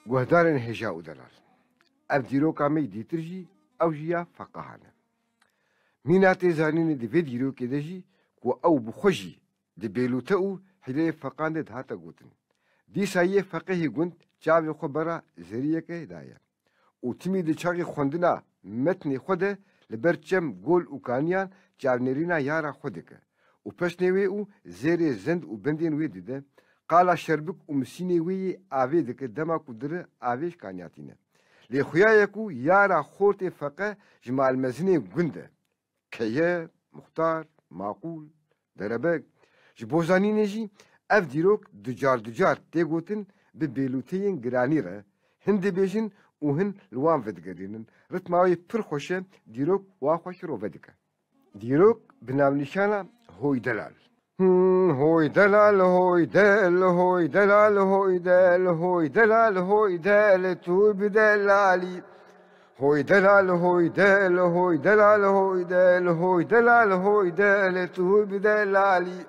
گوهدارن هجا و دلال اف دیروکا می دیترجی او جیا فقهانه مینات زانین دی وی دیروکی دجی کو او بخوجی دی بیلوته او حلی فقان ده هاتا گوتن دی سایه فقهی گوند چاوی خبره زریه که دایا او تیمی دی چاقی خوندنا متنی خوده لبرچم گول او کانیان چاونرینا یارا خوده که او پس نوی او زیر زند او بندین وی دیده قالا شربک او مسینی وی آوی دکه دما کدره آویش کانیاتینه لی خویای کو یارا خورت فقه جمال مزنی گنده که مختار معقول دربک جبوزانی نجی اف دیروک دجار تیگوتن به بیلوتین گرانی را هند بیشن و هن لوان ودگرینن رتماوی پر خوشه دیروک واخوش رو ودگه دیروک بنامنشانه هوی دلال هوی دلال هوی دل هوی دلال هوی دل هوی دلال هوی دل تو بدلالی هوی دلال هوی دل هوی دلال هوی دل هوی دلال هوی دل تو بدلالی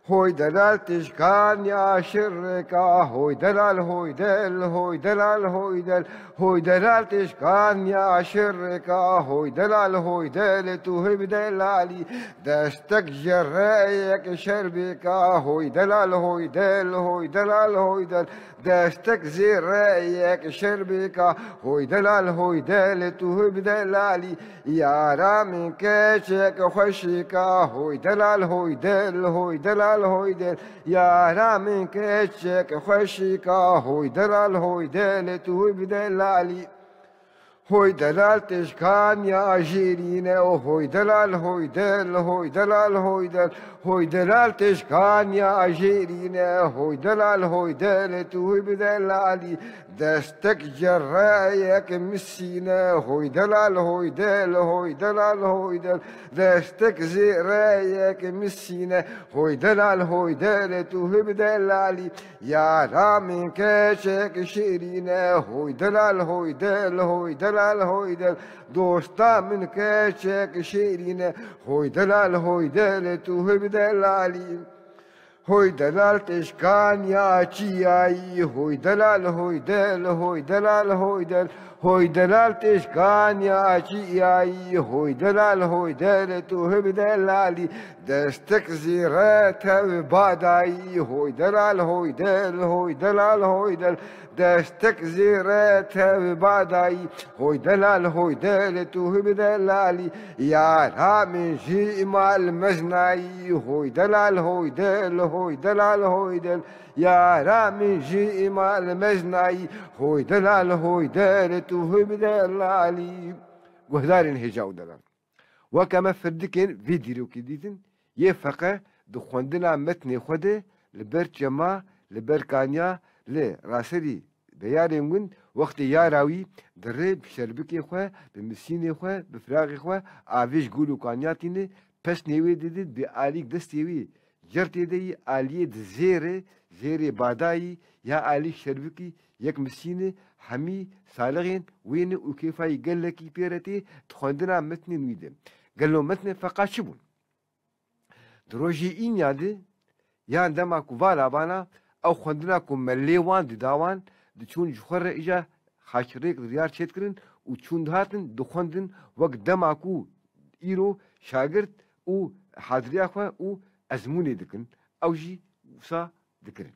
هوی دلال تشکان یا شرکا هوی دلال هوی دل هوی دلال هوی دل هوی دلال تشکان یا شرکا هوی دلال هوی دل تو بدلالی دستک جرایک شربکا هوی دلال هوی دل هوی دلال هوی دل دستك زريك شربك هوي دلال هوي دل تو بدلالي يا رامي كشك خشك هوي دلال هوي دل هوي دلال هوي دل يا رامي كشك خشك هوي دلال هوي دل تو بدلالي هوي دلال تشكان يا جيرينا هوي دلال هوي دل هوي دلال هوي دل هوي دلال تشكان يا جيرينا هوي دلال هوي دل تو بدلالي دستك جرايك مسينا هوي دلال هوي دل هوي دلال هوي دل دستك زرايك مسينا هوي دلال هوي دل تو بدلالي يا رامي كشك شيرينا هوي دلال هوي دل هوي دلال هوي دل دوستا من كشك شيرينا هوي دلال هوي دل تو بدلالي هوي دلال تشكان يا چياي هوي دلال هوي دل هوي دلال هوي دل هوي دلال تشكان يا چياي هوي دلال هوي دل تو بدلالي دستك زيرات باداي هوي دلال هوي دل هوي دلال هوي دل دستك زيرات باداي هوي دلال هوي دل تو بدلالي يا رامي جي مال مزناي هوي دلال هوي دل هوي دلال هوي دل يا رامي جي مال مزناي هوي دلال هوي دل تو بدلالي وهذارين هجاو دلال وكما فردكين فيديو كديتن يفقه دخوندنا متن خوده لبر جما لبر كانيا لراسري بيارين وقت ياراوي درب شربكي خو بمسيني خو بفراغي خو افيش قولو كانياتين پس نيوي ديد بآليك دستيوي جرتي دي آلية زيري باداي يا آليك شربكي يك مسيني همي سالغين وين وكيفا يقال لكي بيرتي تخوندنا متن نويدم قال له متن فقط شبون دروجي إين يادي يا عندما كوفالا بانا أو خوندنا كو مليوان داوان دچون جخور إجا خاشريك ريار چتكرن و چون دهاتن دخوندن وقت دماكو إيرو شاگرد و حاضريا خوا و أزموني دكن أو جي وصا دكرن